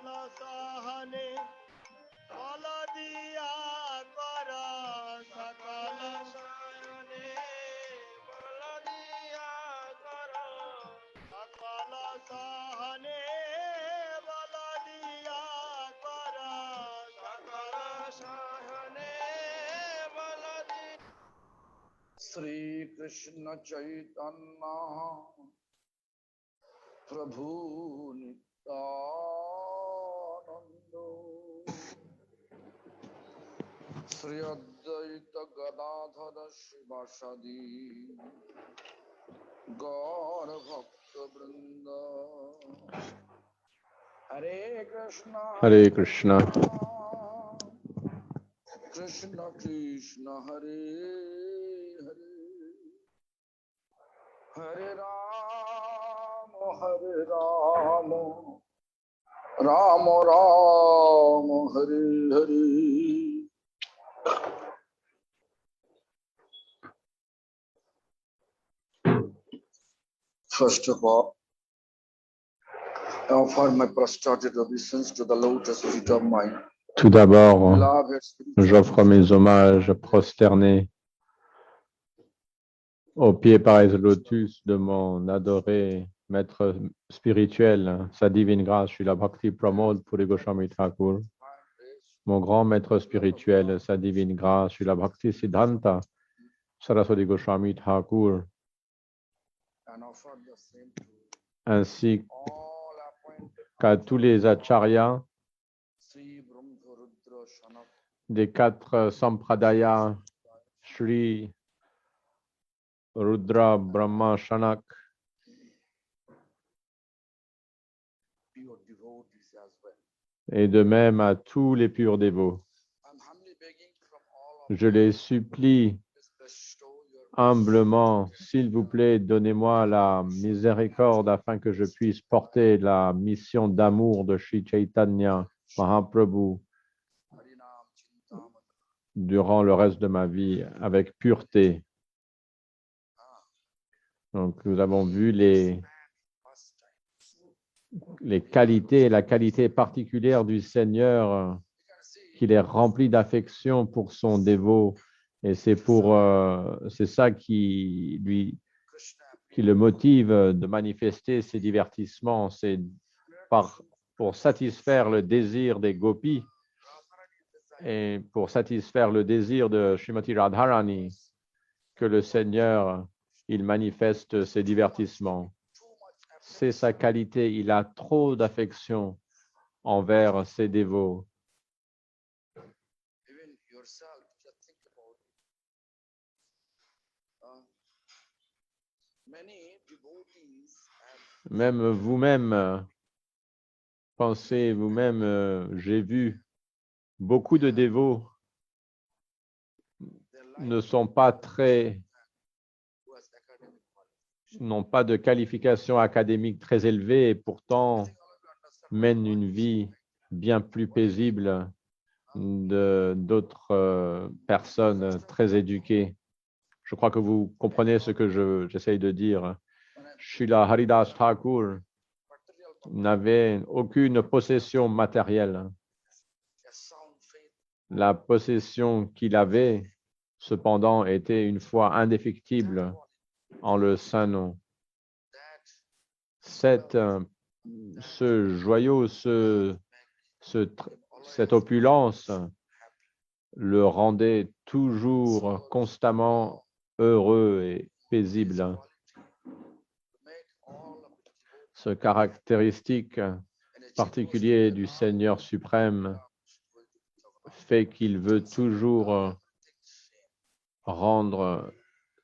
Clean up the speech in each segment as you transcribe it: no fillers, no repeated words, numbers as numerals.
सहने बल दिया कर सकल सहने बल दिया कर सकल सहने बल दिया कर सकल सहने बल दिया। श्री कृष्ण चैतन्य प्रभु नित्यानंद श्री अद्वैत गदाधर शिवासादि गौर भक्त वृंद। हरे कृष्णा कृष्ण कृष्ण हरे हरे हरे राम राम राम हरे Hare. First of all, I offer my prostrated obeisance to the lotus feet of my Tout d'abord, beloved spiritual j'offre mes hommages prosternés aux pieds pareils au lotus de mon adoré maître spirituel, sa divine grâce, Srila Bhakti Pramod Puri Goswami Thakur, mon grand maître spirituel, sa divine grâce, Srila Bhakti Siddhanta Saraswati Goswami Thakur, and offer the same to ainsi all appointed qu'à tous les acharyas Sri Brahmarudra Shanak des 4 sampradayas, Sri Rudra Brahma Shanak, pure devotees as well. et de même à tous les purs dévots. I'm humbly begging from all of Je les supplie you, bestow your humblement, s'il vous plaît, donnez-moi la miséricorde afin que je puisse porter la mission d'amour de Sri Chaitanya Mahaprabhu Harinam Chintamani. durant le reste de ma vie avec pureté. Donc, nous avons vu les qualités et la qualité particulière du Seigneur, qu'il est rempli d'affection pour son dévot. Et c'est ça qui le motive de manifester ses divertissements. C'est pour satisfaire le désir des gopis et pour satisfaire le désir de Srimati Radharani que le Seigneur, il manifeste ses divertissements. C'est sa qualité. Il a trop d'affection envers ses dévots. Even yourself, just think about it. Many devotees have Même vous-même, pensez vous-même, j'ai vu beaucoup de dévots their life ne sont pas who has academic knowledge. n'ont pas de qualification académique très élevée et pourtant I think all of you understand mènent une vie bien plus paisible d'autres personnes très éduquées. Je crois que vous comprenez ce que j'essaye de dire. Srila Haridas Thakur material n'avait aucune possession matérielle. a sound faith, La possession qu'il avait, cependant, était une foi indéfectible en le Saint-Nom. that Ce joyau, cette opulence le rendait toujours constamment heureux et paisible. to make all of the Ce caractéristique and particulier du Seigneur suprême fait qu'il veut toujours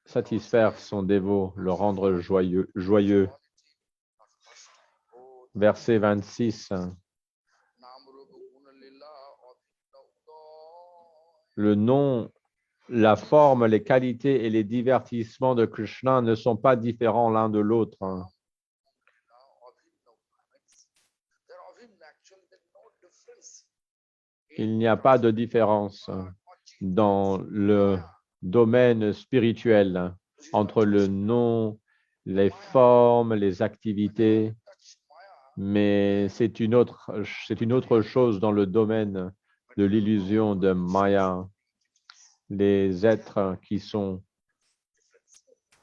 satisfaire son dévot, le rendre joyeux. Verset 26. Le nom, la forme, les qualités et les divertissements de Krishna ne sont pas différents l'un de l'autre. Il n'y a pas de différence dans le domaine spirituel entre le nom, les formes, les activités. mais c'est une autre chose dans le domaine de l'illusion de Maya. Les êtres qui sont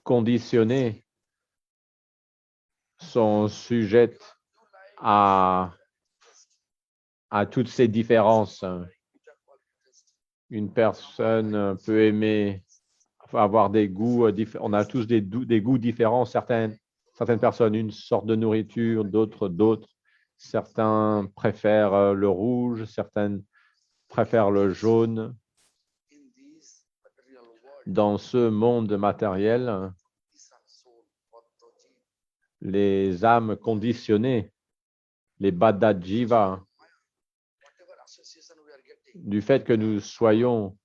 conditionnés sont sujets à toutes ces différences. Une personne peut aimer avoir des goûts différents. On a tous des goûts différents. Certaines personnes, une sorte de nourriture, d'autres. Certains préfèrent le rouge, certaines préfèrent le jaune. Dans ce monde matériel, les âmes conditionnées, les Badajiva, du fait que nous soyons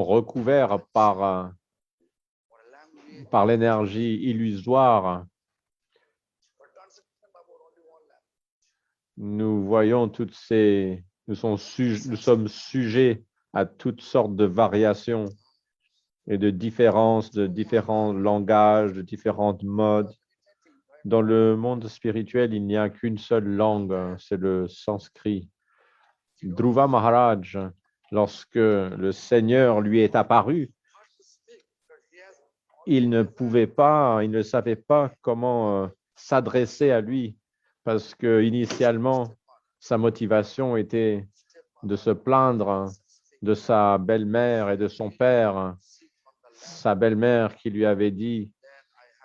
recouverts par l'énergie illusoire, nous voyons nous sommes sujets à toutes sortes de variations et de différences, de différents langages, de différentes modes. Dans le monde spirituel, il n'y a qu'une seule langue, c'est le sanskrit. Dhruva Maharaj, lorsque le Seigneur lui est apparu, il ne savait pas comment s'adresser à lui, parce que initialement, sa motivation était de se plaindre de sa belle-mère et de son père. Sa belle-mère qui lui avait dit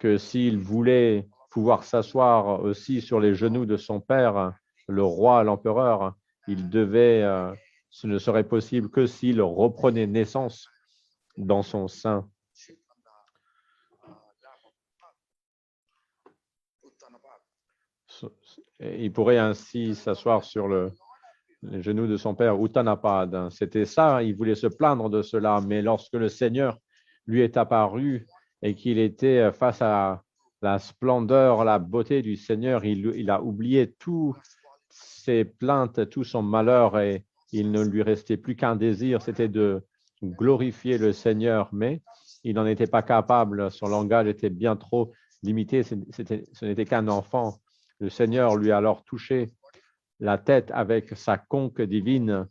que s'il voulait pouvoir s'asseoir aussi sur les genoux de son père, le roi, l'empereur, ce ne serait possible que s'il reprenait naissance dans son sein. Il pourrait ainsi s'asseoir sur les genoux de son père, Uttanapad. C'était ça, il voulait se plaindre de cela, mais lorsque le Seigneur lui est apparu et qu'il était face à la splendeur, la beauté du Seigneur, il a oublié toutes ses plaintes, tout son malheur, et il ne lui restait plus qu'un désir, c'était de glorifier le Seigneur, mais il n'en était pas capable, son langage était bien trop limité, ce n'était qu'un enfant. Le Seigneur lui a alors touché la tête avec sa conque divine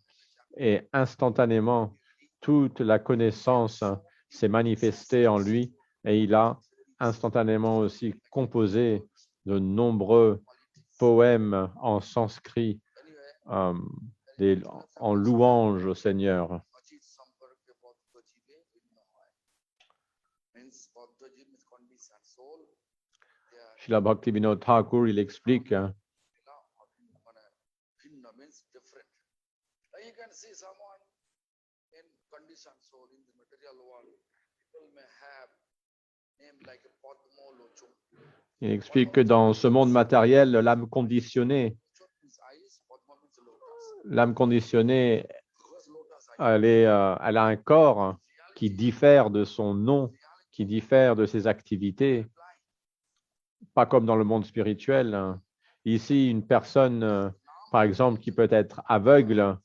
et instantanément, toute la connaissance s'est manifestée en lui et il a instantanément aussi composé de nombreux poèmes en sanskrit en louange au Seigneur. Srila Bhaktivinoda Thakur, il explique que dans ce monde matériel, l'âme conditionnée, elle a un corps qui diffère de son nom, qui diffère de ses activités, pas comme dans le monde spirituel. Ici, une personne, par exemple, qui peut être aveugle,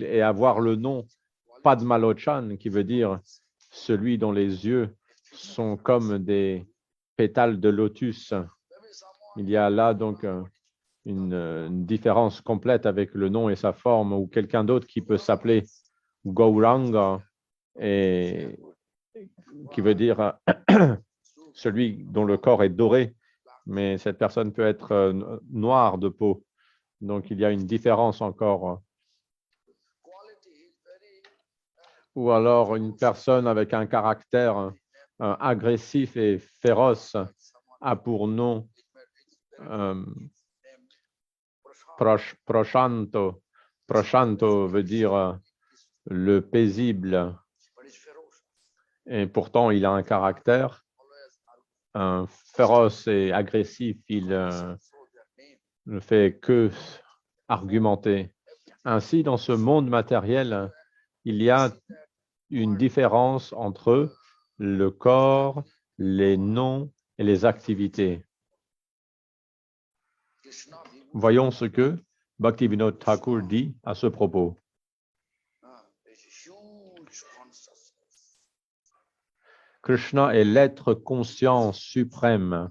et avoir le nom Padmalochan, qui veut dire celui dont les yeux sont comme des pétales de lotus. Il y a là donc une différence complète avec le nom et sa forme, ou quelqu'un d'autre qui peut s'appeler Gauranga, et qui veut dire celui dont le corps est doré, mais cette personne peut être noire de peau. Donc, il y a une différence encore. Ou alors une personne avec un caractère agressif et féroce a pour nom Prashanto. Prashanto veut dire le paisible. Et pourtant, il a un caractère féroce et agressif. Il ne fait que argumenter. Ainsi, dans ce monde matériel, il y a une différence entre le corps, les noms et les activités. Voyons ce que Bhaktivinoda Thakur dit à ce propos. huge consciousness. Krishna est l'être conscient suprême.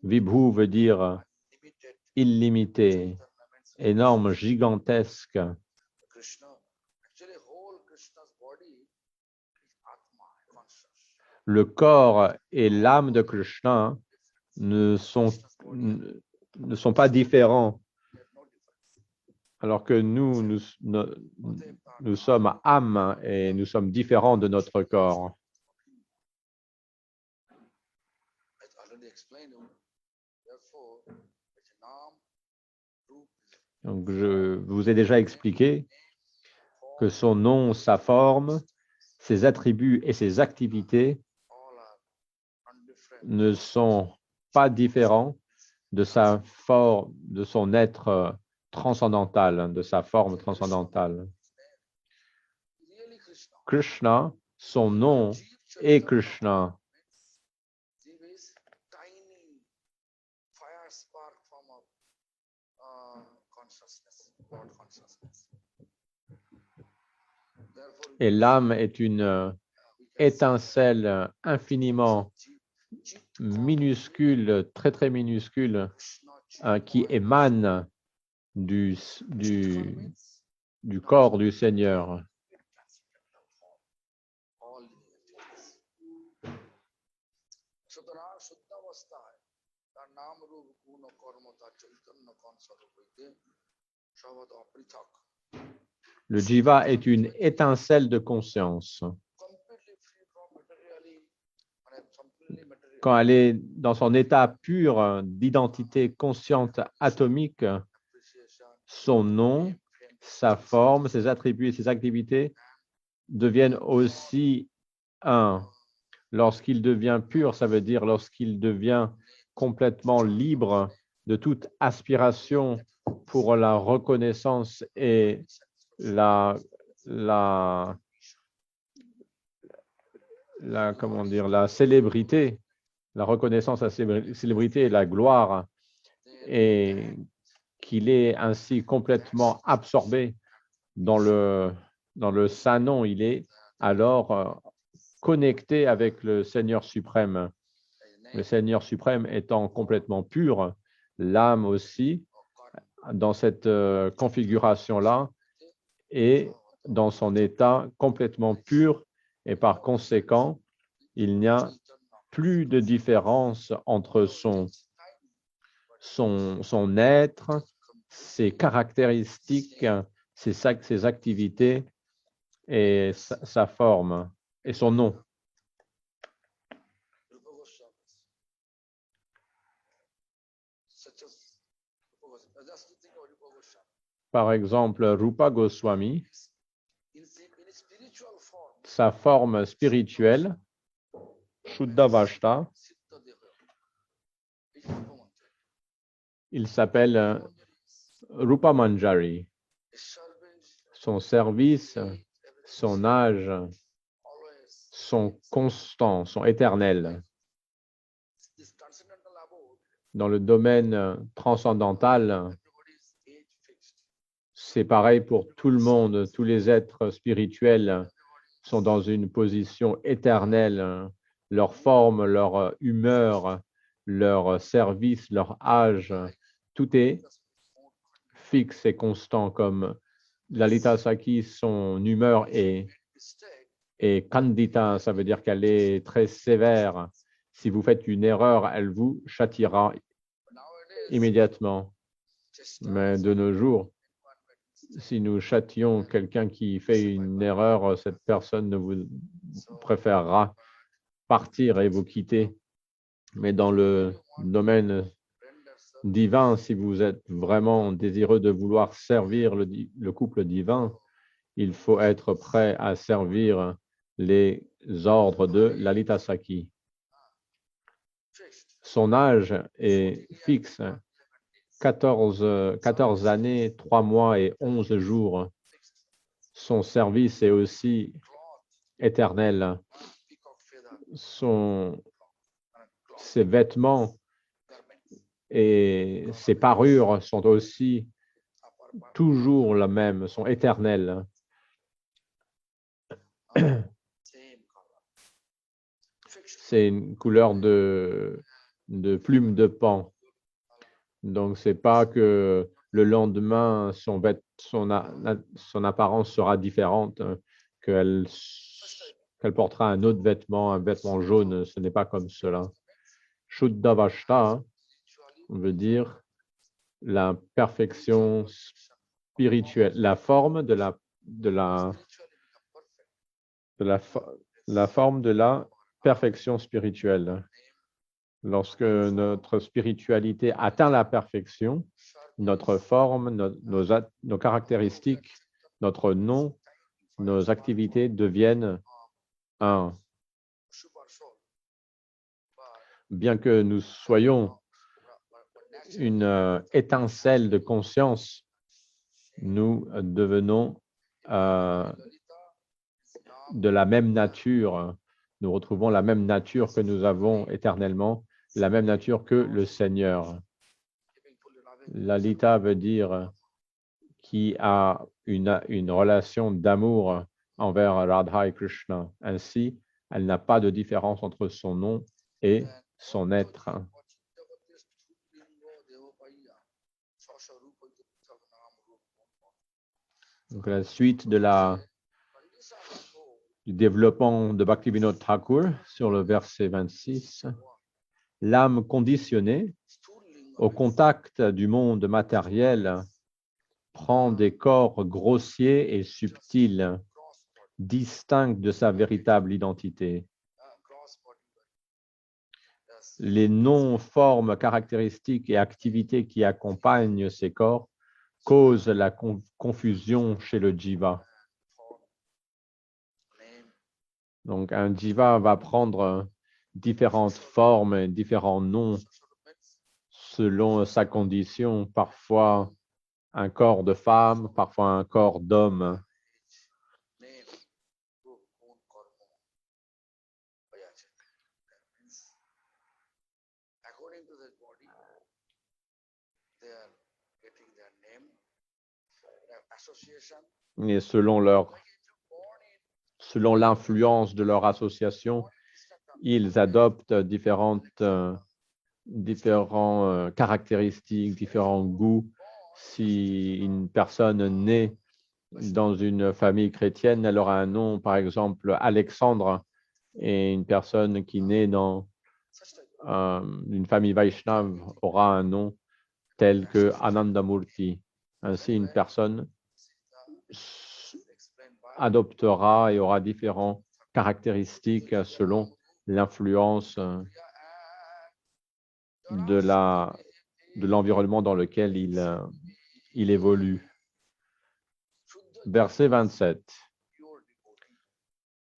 Vibhu veut dire Limited illimité, énorme, gigantesque. Krishna. Actually, whole Krishna's body is Atma, conscious. Le corps et l'âme de Krishna ne sont pas différents, There's no difference. alors que nous sommes âme et nous sommes différents de notre corps. I already explained you. Therefore, it's Nam, Rup, Donc, je vous ai déjà expliqué que son nom, sa forme, ses attributs et ses activités all are undifferent. ne sont pas différents de sa forme, de son être transcendantal, de sa forme transcendantale. Really Krishna. Krishna, son nom est Krishna. Jiva is tiny fire spark form of consciousness, God consciousness. Therefore, Et l'âme est une we can étincelle infiniment say Jit minuscule, très très minuscule, Krishna Jit qui émane du corps du Seigneur. all entities. সুতরাং শুদ্ধ অবস্থায় তার নাম রূপ গুণ ও কর্ম তার চৈতন্য কনস্বরূপ হইতে সবদ অপৃথক Le jiva est une étincelle de conscience. completely free from materially মানে completely material Quand elle est dans son état pur d'identité consciente atomique, appreciation son nom, sa forme, ses attributs et ses activités deviennent aussi un. Lorsqu'il devient pur, ça veut dire lorsqu'il devient complètement libre de toute aspiration pour la reconnaissance et la célébrité, la reconnaissance, la célébrité et la gloire, et qu'il est ainsi complètement absorbé dans le saint nom, il est alors connecté avec le Seigneur suprême. Le Seigneur suprême étant complètement pur, l'âme aussi, dans cette configuration-là, est dans son état complètement pur et par conséquent, il n'y a plus de différence entre son être, ses caractéristiques, ses activités et sa forme et son nom. Rupa Goswami. Such as Rupa Goswami. Just to think of Rupa Goswami. Par exemple, Rupa Goswami, In spiritual form, sa forme spirituelle, Shuddha Vashta, Siddha Deha. It's Rupa Mantra. il s'appelle Rupa Manjari. His service, Son service, son âge always sont constants, sont éternels. this transcendental abode, Dans le domaine transcendantal, everybody's age fixed. c'est pareil pour tout le monde. Tous les êtres spirituels sont dans une position éternelle. Leur forme, leur humeur, leur service, leur âge, tout est fixe et constant. Comme Lalita Saki, son humeur est Kandita, ça veut dire qu'elle est très sévère. Si vous faites une erreur, elle vous châtiera immédiatement. Mais de nos jours, si nous châtions quelqu'un qui fait une erreur, cette personne ne vous préférera partir et vous quitter. Mais dans le domaine divin, si vous êtes vraiment désireux de vouloir servir le couple divin, il faut être prêt à servir les ordres de Lalita Saki. Son âge est fixe, 14 années, 3 mois et 11 jours. Son service est aussi éternel. Ses vêtements et ses parures sont aussi toujours la même, sont éternelles. same color. Fixed. c'est une couleur de plume de paon. Donc, c'est pas que le lendemain, son apparence sera différente, qu'elle portera un autre vêtement, un vêtement jaune. Ce n'est pas comme cela. Shuddha Vashta veut dire la perfection spirituelle, la forme de la forme de la perfection spirituelle. Lorsque notre spiritualité atteint la perfection, notre forme, nos caractéristiques, notre nom, nos activités deviennent un. Bien que nous soyons une étincelle de conscience, nous devenons de la même nature. Nous retrouvons la même nature que nous avons éternellement, la même nature que le Seigneur. Lalita veut dire qui a une relation d'amour envers Radha et Krishna. Ainsi, elle n'a pas de différence entre son nom et son être. Donc, la suite du développement de Bhaktivinoda Thakur sur le verset 26. L'âme conditionnée au contact du monde matériel prend des corps grossiers et subtils, distincts de sa véritable identité. Les noms, formes, caractéristiques et activités qui accompagnent ces corps causent la confusion chez le jiva. Donc, un jiva va prendre différentes formes, différents noms selon sa condition, parfois un corps de femme, parfois un corps d'homme. Et selon l'influence de leur association, ils adoptent différentes caractéristiques, différents goûts. Si une personne naît dans une famille chrétienne, elle aura un nom, par exemple, Alexandre, et une personne qui naît dans une famille Vaishnava aura un nom tel que Anandamurti. Ainsi, une personne adoptera et aura différentes caractéristiques selon l'influence de l'environnement dans lequel il évolue. Verset 27.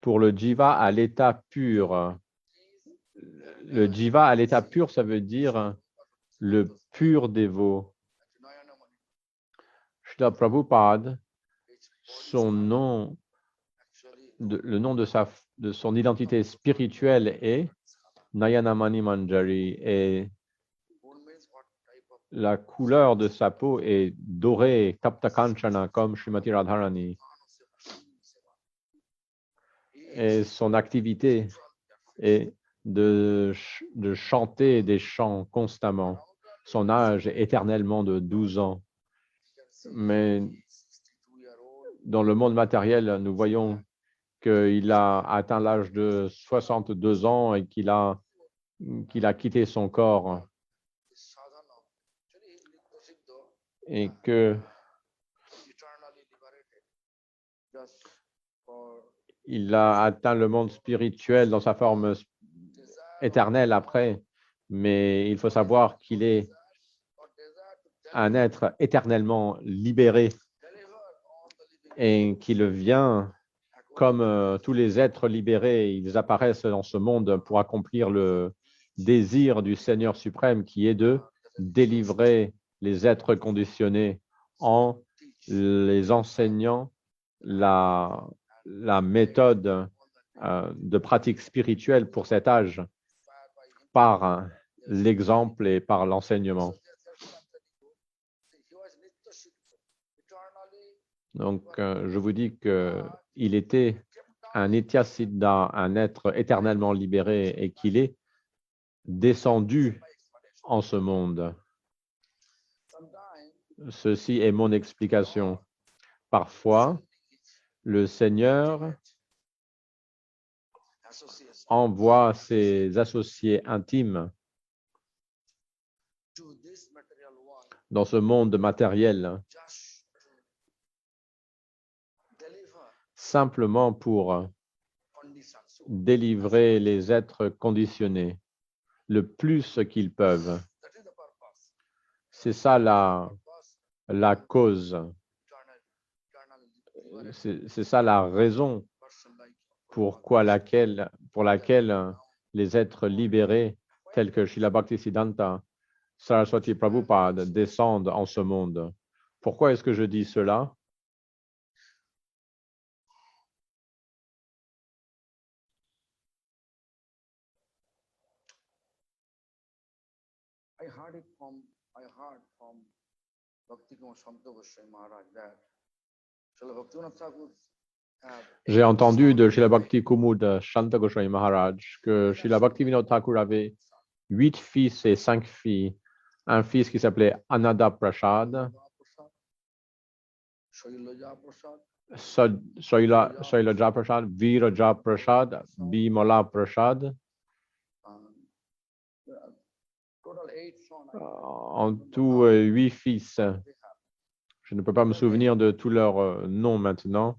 Pour le jiva à l'état pur. Le jiva à l'état pur, ça veut dire le pur dévot. Srila Prabhupada, le nom de son identité spirituelle est Nayanamani Manjari et la couleur de sa peau est dorée, Tapta Kanchana, comme Srimati Radharani. Et son activité est de chanter des chants constamment. Son âge est éternellement de 12 ans. Mais dans le monde matériel, nous voyons qu'il a atteint l'âge de 62 ans et qu'il a quitté son corps et qu'il a atteint le monde spirituel dans sa forme éternelle après, mais il faut savoir qu'il est un être éternellement libéré et qu'il vient comme tous les êtres libérés, ils apparaissent dans ce monde pour accomplir le désir du Seigneur suprême qui est de délivrer les êtres conditionnés en les enseignant la méthode de pratique spirituelle pour cet âge par l'exemple et par l'enseignement. Donc, je vous dis qu'il était un Nitya-siddha, un être éternellement libéré et qu'il est descendu en ce monde. Ceci est mon explication. Parfois, le Seigneur envoie ses associés intimes dans ce monde matériel simplement pour délivrer les êtres conditionnés le plus qu'ils peuvent. C'est ça la cause, c'est ça la raison pour laquelle les êtres libérés tels que Srila Bhaktisiddhanta Saraswati Prabhupada descendent en ce monde. Pourquoi est-ce que je dis cela? I heard from Bhakti Kumar Santa Goswami Maharaj that Srila Bhaktivinoda Thakur J'ai entendu de Srila Bhakti Kumud Shanta Goswami Maharaj que Srila Bhaktivinoda Thakur avait 8 fils et 5 filles. Un fils qui s'appelait Anada Prasad, Shailaja Prasad, Viraja Prasad, Bimala Prasad. En tout, 8 fils. Je ne peux pas me souvenir de tous leurs noms maintenant.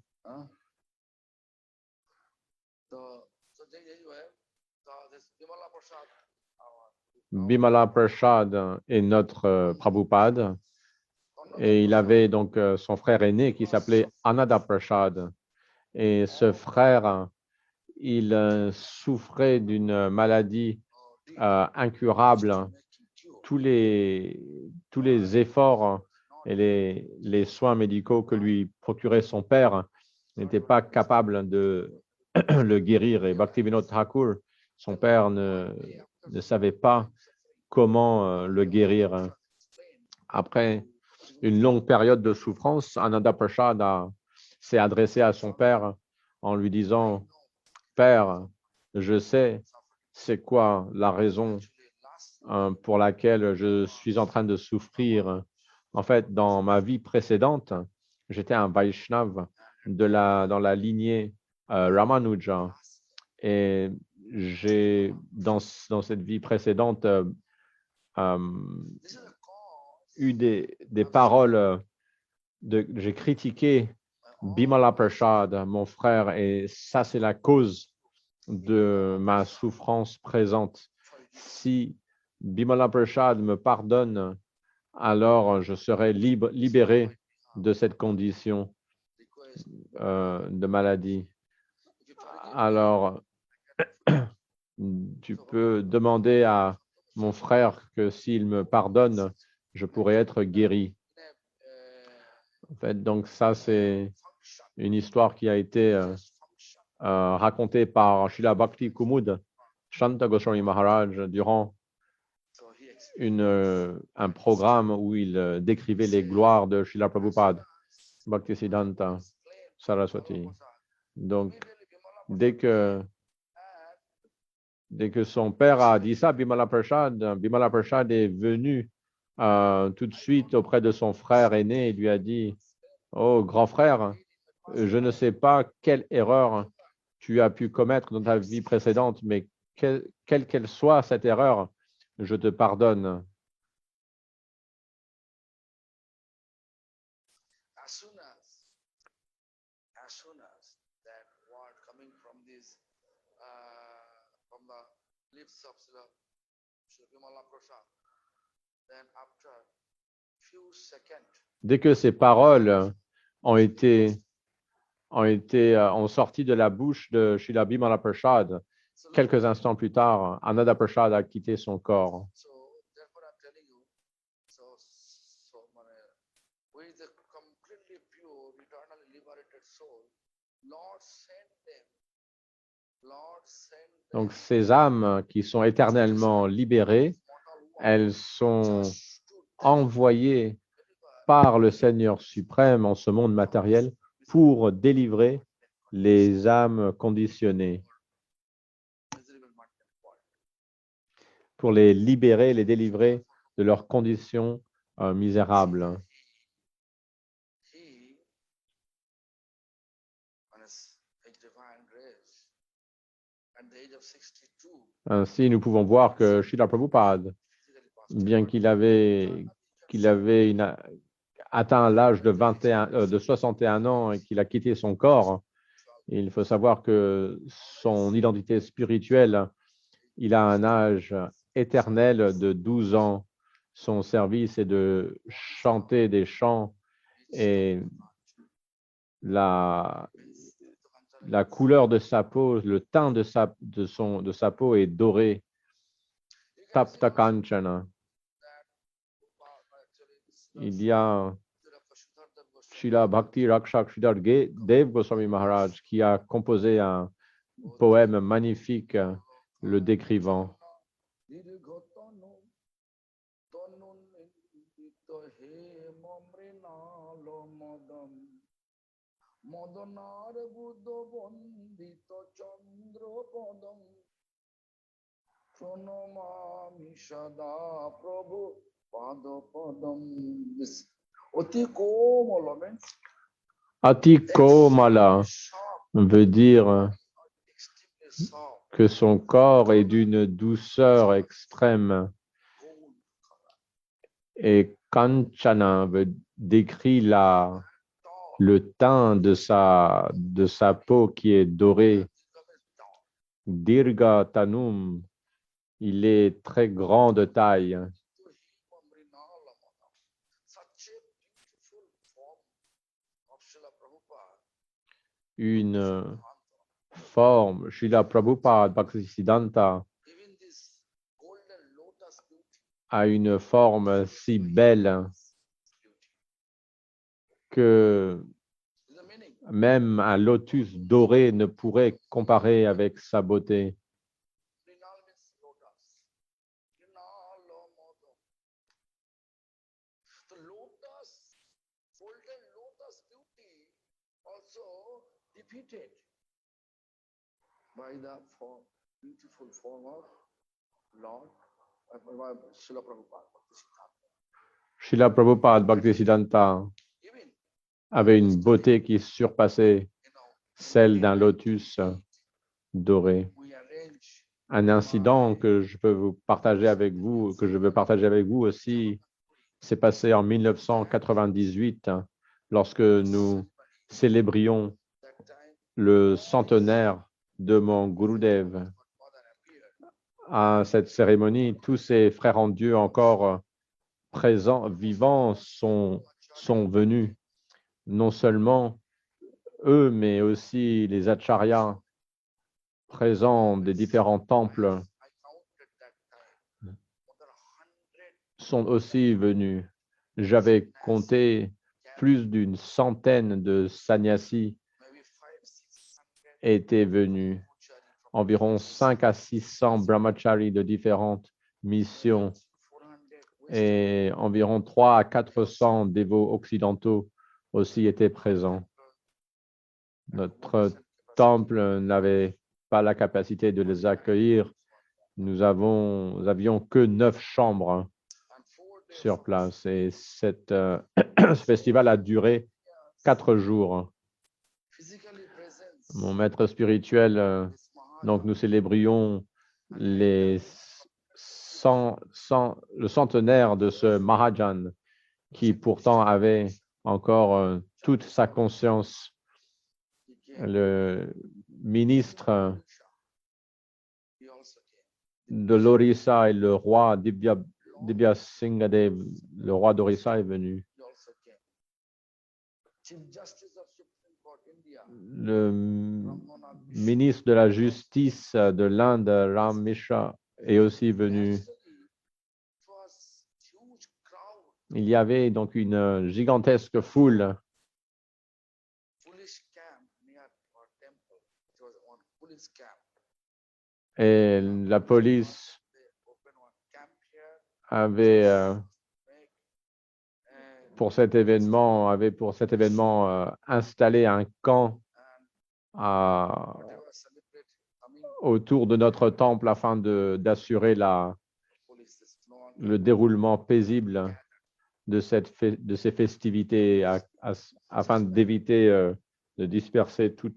Bimala Prasad est notre Prabhupada et il avait donc son frère aîné qui s'appelait Anada Prasad. Et ce frère, il souffrait d'une maladie incurable. Tous les efforts et les soins médicaux que lui procurait son père n'étaient pas capables de le guérir. Et Bhaktivinoda Thakur, son père, ne savait pas comment le guérir. Après une longue période de souffrance, Ananda Prasad s'est adressé à son père en lui disant « Père, je sais c'est quoi la raison pour laquelle je suis en train de souffrir. En fait, dans ma vie précédente, j'étais un Vaishnav dans la lignée Ramanuja. Et j'ai, dans cette vie précédente, eu des paroles, j'ai critiqué Bimala Prasad, mon frère, et ça, c'est la cause de ma souffrance présente. Si Bimala Prasad me pardonne, alors je serai libéré de cette condition de maladie. Alors, tu peux demander à mon frère que s'il me pardonne, je pourrais être guéri. En fait, donc ça, c'est une histoire qui a été racontée par Srila Bhakti Kumud Shanta Goswami Maharaj durant un programme où il décrivait les gloires de Srila Prabhupada, Bhaktisiddhanta Saraswati. Donc, dès que son père a dit ça, Bimala Prasad est venu tout de suite auprès de son frère aîné et lui a dit « Oh, grand frère, je ne sais pas quelle erreur tu as pu commettre dans ta vie précédente, mais quelle qu'elle soit cette erreur, je te pardonne. » Dès que ces paroles ont sorti de la bouche de Srila Bimala Prasad, quelques instants plus tard, Ananda Prasad a quitté son corps. Donc, ces âmes qui sont éternellement libérées, elles sont envoyées par le Seigneur suprême en ce monde matériel pour délivrer les âmes conditionnées, miserable material body. pour les libérer, les délivrer de leurs conditions misérables. He, on his divine grace, at the age of 62, Ainsi, nous pouvons voir que Srila Prabhupada, physically passed away. bien qu'il avait atteint l'âge de 61 ans et qu'il a quitté son corps, il faut savoir que son identité spirituelle, il a un âge éternel de 12 ans. Son service est de chanter des chants et la couleur de sa peau, le teint de sa peau est doré. Tapta Kanchana. Il y a Srila Bhakti Rakshak Sridhar Dev Goswami Maharaj qui a composé un poème magnifique le décrivant. Atikomala veut dire que son corps est d'une douceur extrême et Kanchana décrit le teint de sa peau qui est doré. Dirga Tanum, il est très grand de taille. Une forme, Srila Prabhupada Bhaktisiddhanta a une forme si belle que même un lotus doré ne pourrait comparer avec sa beauté. By the beautiful form of Lord Srila Prabhupada. Srila Prabhupada Bhaktisiddhanta Even, avait une beauté qui surpassait celle d'un lotus doré. we arrange Un incident que je peux vous partager avec vous, que je veux partager avec vous aussi, s'est passé en 1998 lorsque nous célébrions that time le centenaire de mon Gurudev. Father appeared. À cette cérémonie, tous ces frères en Dieu encore présents, vivants, sont venus. Non seulement eux, mais aussi les acharyas présents des différents temples I counted that time. More than 100 sont aussi venus. J'avais compté plus d'une centaine de sannyasis maybe 500-600 étaient venus. pujaris from Environ 5 à 600 brahmacharis de différentes missions 400 et environ 3 à 400 dévots occidentaux aussi étaient présents. Notre temple n'avait pas la capacité de les accueillir. Nous avions que 9 chambres and 4 days sur place et ce festival a duré 4 jours. physically presence. Mon maître spirituel, This Maharaj donc nous célébrions le centenaire de ce Mahajan qui pourtant avait encore toute sa conscience. he came. Le ministre He also came. de l'Orissa et le roi Dibya Singhadev, le roi d'Orissa est venu. He also came. Chief Justice of Supreme Court India, Le Ramnath Mishra. ministre de la Justice de l'Inde, Ram Mishra, est aussi venu. Actually, it was huge crowd, Il y avait donc une gigantesque foule police camp near our temple. It was one police camp. et la police They opened one camp here, avait make pour cet événement installé un camp and whatever celebrate coming autour de notre temple afin d'assurer police is no longer le déroulement paisible de ces festivités afin d'éviter de disperser tout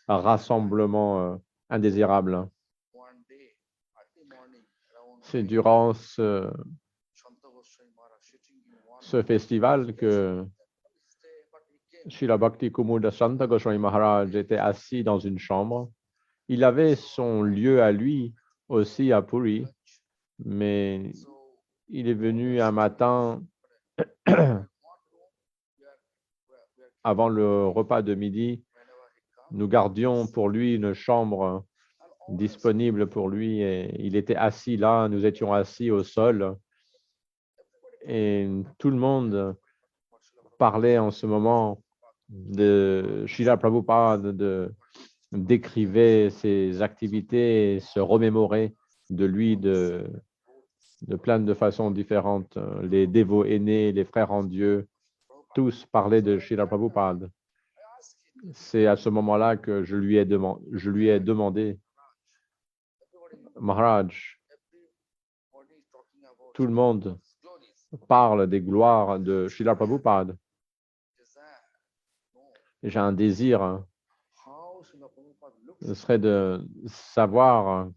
rassemblement indésirable. one day early morning around C'est durant Shanta Goswami Maharaj sitting in one ce festival que stay, but he came Srila Bhakti Kumud Santa Goswami Maharaj était assis dans une chambre. Il avait son lieu à lui aussi à Puri, mais so il est venu un matin one room where avant le repas de midi. whenever he comes Nous gardions pour lui une chambre and always disponible pour lui et il était assis là, nous étions assis au sol et tout le monde parlait en ce moment de Srila Prabhupada, décrivait ses activités et se remémorait de lui de plein de façons différentes. Les dévots aînés, les frères en Dieu, tous parlaient de Srila Prabhupada. I asked him, C'est à ce moment-là que je lui ai demandé, Maharaj, everybody is talking about tout le monde his glories. parle des gloires de Srila Prabhupada. Desire, no. Et j'ai un désir, How Srila Prabhupada ce looks serait de savoir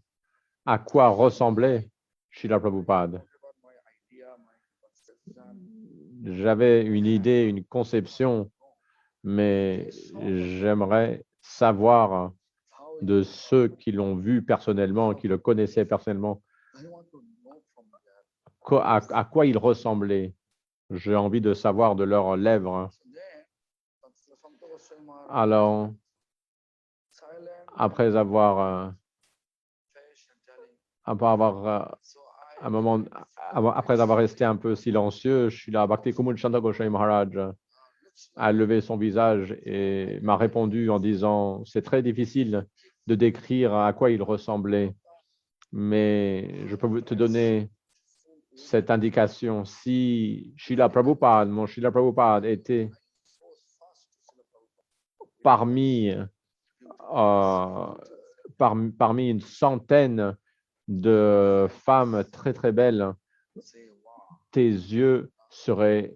à quoi ressemblait Srila Prabhupada. about my idea, my conception. J'avais une idée, une conception, mais j'aimerais savoir How de ceux qui l'ont vu personnellement, qui le connaissaient personnellement, I want to know from there. à quoi il ressemblait. J'ai envie de savoir de leurs lèvres. So then, Santa Goswami Maharaj, Alors, silent, après avoir, patient, telling. So I un moment, après avoir resté un peu silencieux, je suis là, Bhakti Kumud Chanda Goswami Maharaj a levé son visage et m'a répondu en disant, c'est très difficile de décrire à quoi il ressemblait, mais je peux te donner cette indication. Si Srila Prabhupada, mon Srila Prabhupada était so fast to Srila Prabhupada. parmi une centaine de femmes très très belles, Say, wow. tes yeux seraient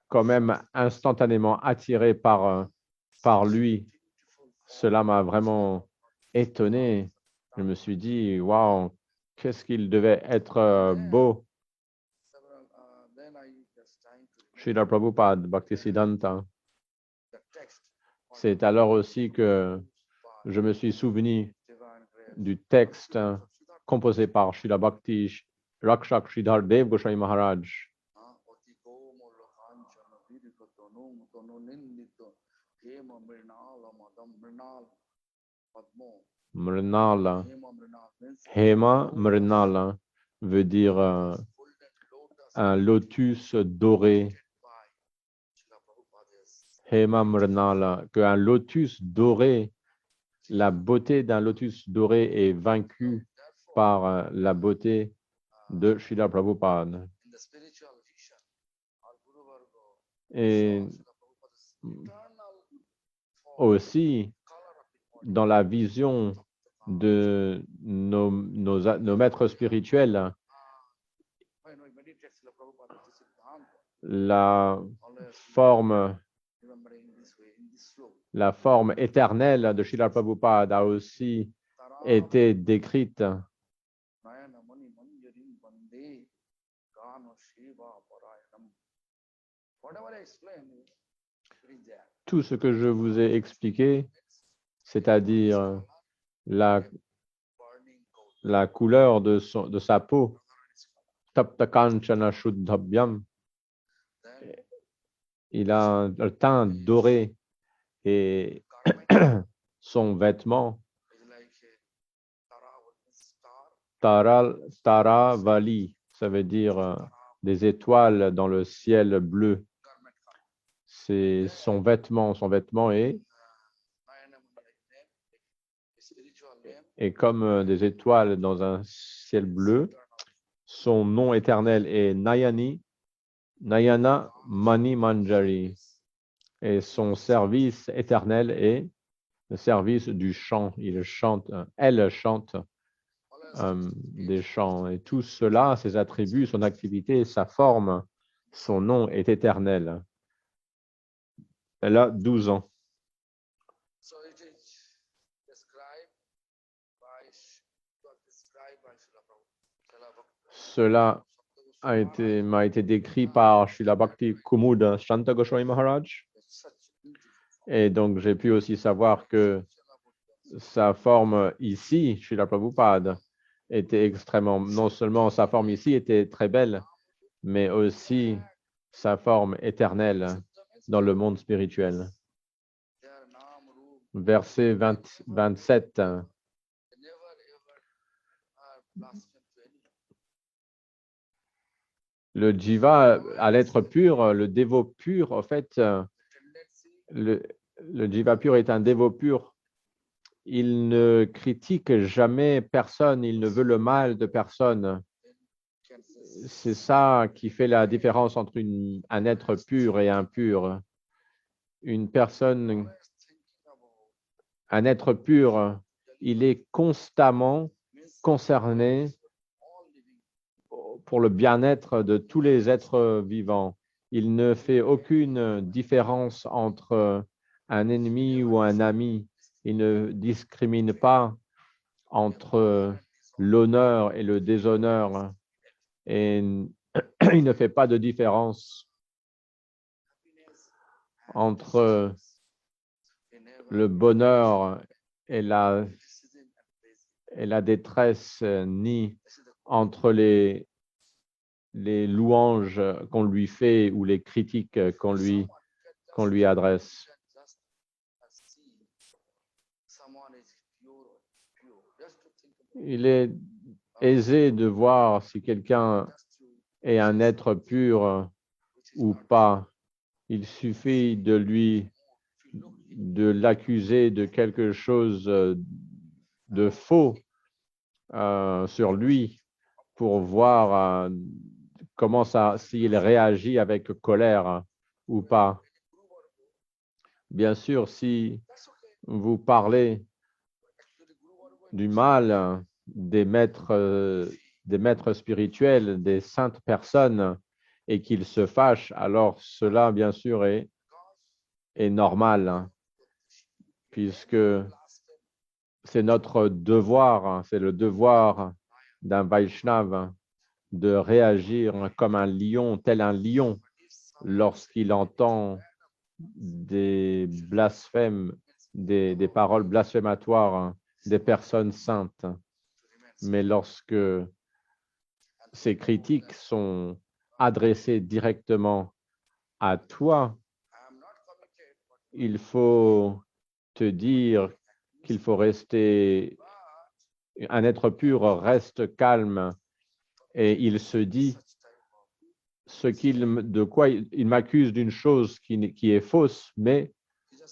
quand même instantanément attirés par lui. Cela m'a vraiment étonné. Je me suis dit, waouh, qu'est-ce qu'il devait être beau. Then I just trying to Srila Prabhupada, Bhaktisiddhanta. the text. C'est alors aussi que je me suis souvenu Divine grace. du texte composé par Srila Bhakti Rakshak Sridhar Dev Goswami Maharaj. Oti komal kanchana virikatanu tanu nindito hema mrinala madam mrinal padmo. Mrinala. Hema mrinal means Hema Mrinala veut dire golden lotus un lotus doré. by Srila Prabhupada's. Hema Mrinala, qu'un lotus doré, la beauté d'un lotus doré est vaincue Therefore, par la beauté de Srila Prabhupada. in the spiritual vision, our Guru Varga Et saw Srila Prabhupada's eternal form, aussi, color of the body. dans la vision de nos maîtres spirituels, When we meditate Srila Prabhupada, it is Siddhanta, la always forme, remembering this way, in this flow. la forme éternelle de Srila Prabhupada a aussi Tara été décrite Nayana Mani Manjarin Bande Gana Shiva Parayanam. Whatever I explain, it is there. tout ce que je vous ai expliqué, c'est-à-dire la Burning gold. la couleur de sa peau, Tapta Kanchana Shuddhabhyam, Then il a un teint doré et garment son vêtement, is like a Tara, star, Taravali, ça veut dire des étoiles dans le ciel bleu. garment color. C'est son vêtement est, Nayana Mani name, a spiritual name, et comme des étoiles dans un ciel bleu, eternal. son nom éternel est Nayana Mani Manjari, et son service éternel est le service du chant. Il chante, elle chante des chants. Et tout cela, ses attributs, son activité, sa forme, son nom est éternel. Elle a 12 ans. So it is described by Srila Prabhupada. Cela m'a été décrit par Srila Bhakti Kumud Shanta Goswami Maharaj. Et donc, j'ai pu aussi savoir que sa forme ici, Srila Prabhupada, était extrêmement, non seulement sa forme ici était très belle, mais aussi sa forme éternelle dans le monde spirituel. Verset 27. Le jiva, à l'être pur, le dévot pur, en fait, le jiva pur est un dévot pur. Il ne critique jamais personne, il ne veut le mal de personne. C'est ça qui fait la différence entre un être pur et impur. Une personne, un être pur, il est constamment concerné pour le bien-être de tous les êtres vivants. Il ne fait aucune différence entre un ennemi ou un ami. Il ne discrimine pas entre l'honneur et le déshonneur. Et il ne fait pas de différence entre le bonheur et la détresse, ni entre les louanges qu'on lui fait ou les critiques qu'on lui adresse. Il est aisé de voir si quelqu'un est un être pur ou pas. Il suffit de l'accuser de quelque chose de faux sur lui pour voir comment s'il réagit avec colère ou pas. Bien sûr, si vous parlez du mal des maîtres spirituels, des saintes personnes, et qu'ils se fâchent, alors cela, bien sûr, est normal, puisque c'est notre devoir, c'est le devoir d'un Vaishnava de réagir comme un lion, tel un lion, lorsqu'il entend des blasphèmes, des paroles blasphématoires des personnes saintes. Mais lorsque ces critiques sont adressées directement à toi, il faut te dire qu'il faut rester, un être pur reste calme et il se dit de quoi il m'accuse d'une chose qui est fausse, mais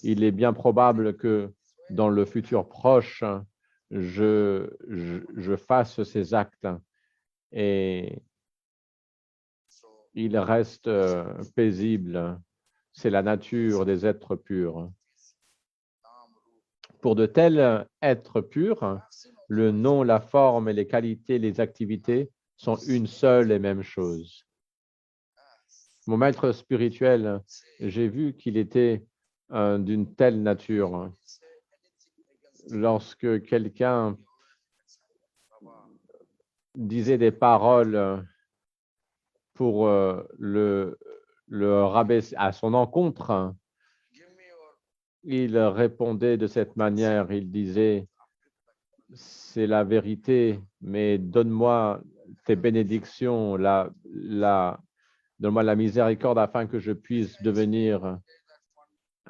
il est bien probable que dans le futur proche, je fasse ces actes et il reste paisible. C'est la nature des êtres purs. Pour de tels êtres purs, le nom, la forme et les qualités, les activités sont une seule et même chose. Mon maître spirituel, j'ai vu qu'il était d'une telle nature. Lorsque quelqu'un disait des paroles pour le rabaisser à son encontre, il répondait de cette manière, il disait, c'est la vérité, mais donne-moi tes bénédictions, donne-moi la miséricorde afin que je puisse devenir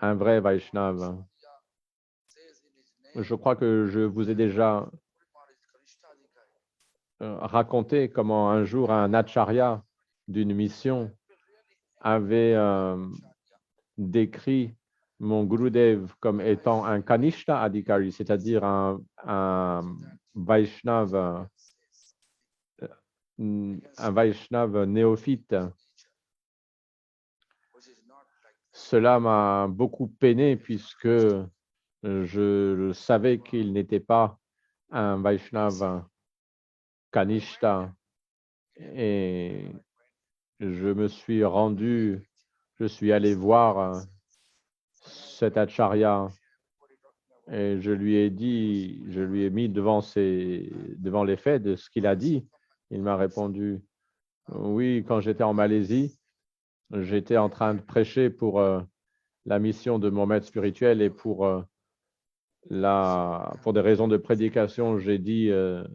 un vrai Vaishnava. Je crois que je vous ai déjà raconté comment un jour un acharya d'une mission avait décrit mon Gurudev comme étant un Kanishta Adhikari, c'est-à-dire un Vaishnava néophyte. Cela m'a beaucoup peiné puisque je savais qu'il n'était pas un Vaishnava Kanishta et je me suis rendu, je suis allé voir cet acharya et je lui ai dit, je lui ai mis devant les faits de ce qu'il a dit. Il m'a répondu, oui, quand j'étais en Malaisie, j'étais en train de prêcher pour la mission de mon maître spirituel et pour des raisons de prédication, j'ai dit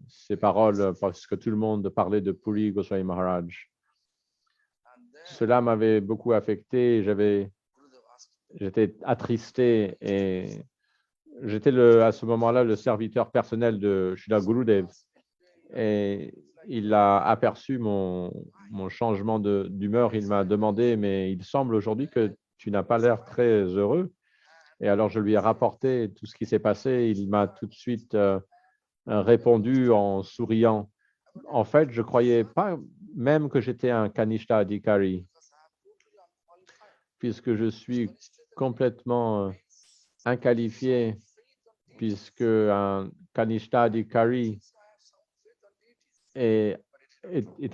ces paroles parce que tout le monde parlait de Puri Goswami Maharaj. Cela m'avait beaucoup affecté, j'étais attristé et j'étais à ce moment-là le serviteur personnel de Srila Gurudev et il a aperçu mon changement d'humeur. Il m'a demandé, mais il semble aujourd'hui que tu n'as pas l'air très heureux. Et alors, je lui ai rapporté tout ce qui s'est passé. Il m'a tout de suite répondu en souriant. En fait, je ne croyais pas même que j'étais un Kanishta Adhikari, puisque je suis complètement inqualifié, puisque un Kanishta Adhikari est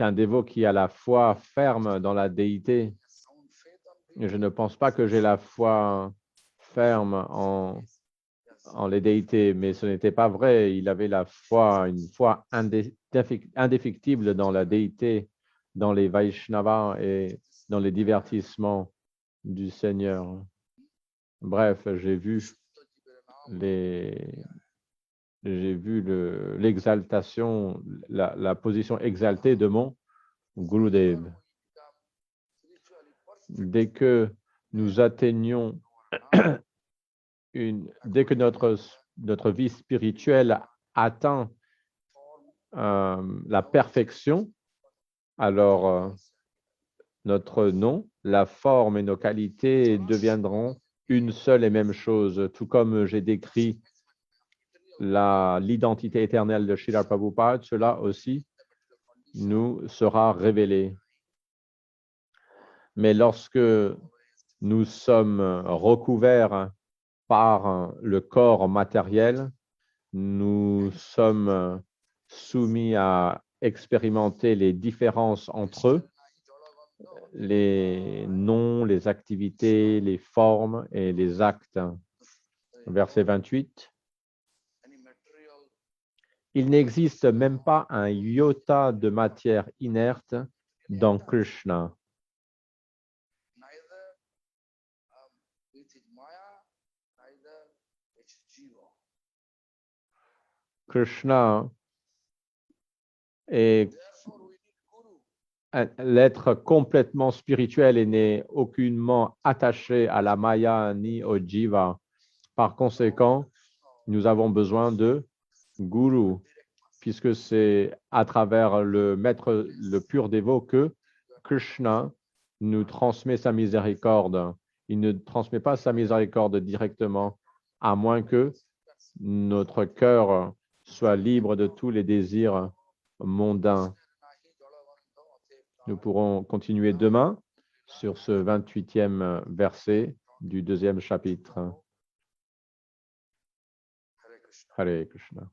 un dévot qui a la foi ferme dans la déité. Je ne pense pas que j'ai la foi ferme en les déités, mais ce n'était pas vrai. Il avait une foi indéfectible dans la déité, dans les Vaishnavas et dans les divertissements du Seigneur. Bref, j'ai vu l'exaltation, la position exaltée de mon Gurudev. Dès que nous atteignons dès que notre vie spirituelle atteint la perfection, alors notre nom, la forme et nos qualités deviendront une seule et même chose, tout comme j'ai décrit l'identité éternelle de Srila Prabhupada, cela aussi nous sera révélé. Mais lorsque nous sommes recouverts par le corps matériel, nous sommes soumis à expérimenter les différences entre eux, les noms, les activités, les formes et les actes. Verset 28. Il n'existe même pas un iota de matière inerte dans Krishna. Krishna est l'être complètement spirituel et n'est aucunement attaché à la Maya ni au Jiva. Par conséquent, nous avons besoin de Guru, puisque c'est à travers le maître, le pur dévot, que Krishna nous transmet sa miséricorde. Il ne transmet pas sa miséricorde directement, à moins que notre cœur soit libre de tous les désirs mondains. Nous pourrons continuer demain sur ce 28e verset du 2e chapitre. Hare Krishna.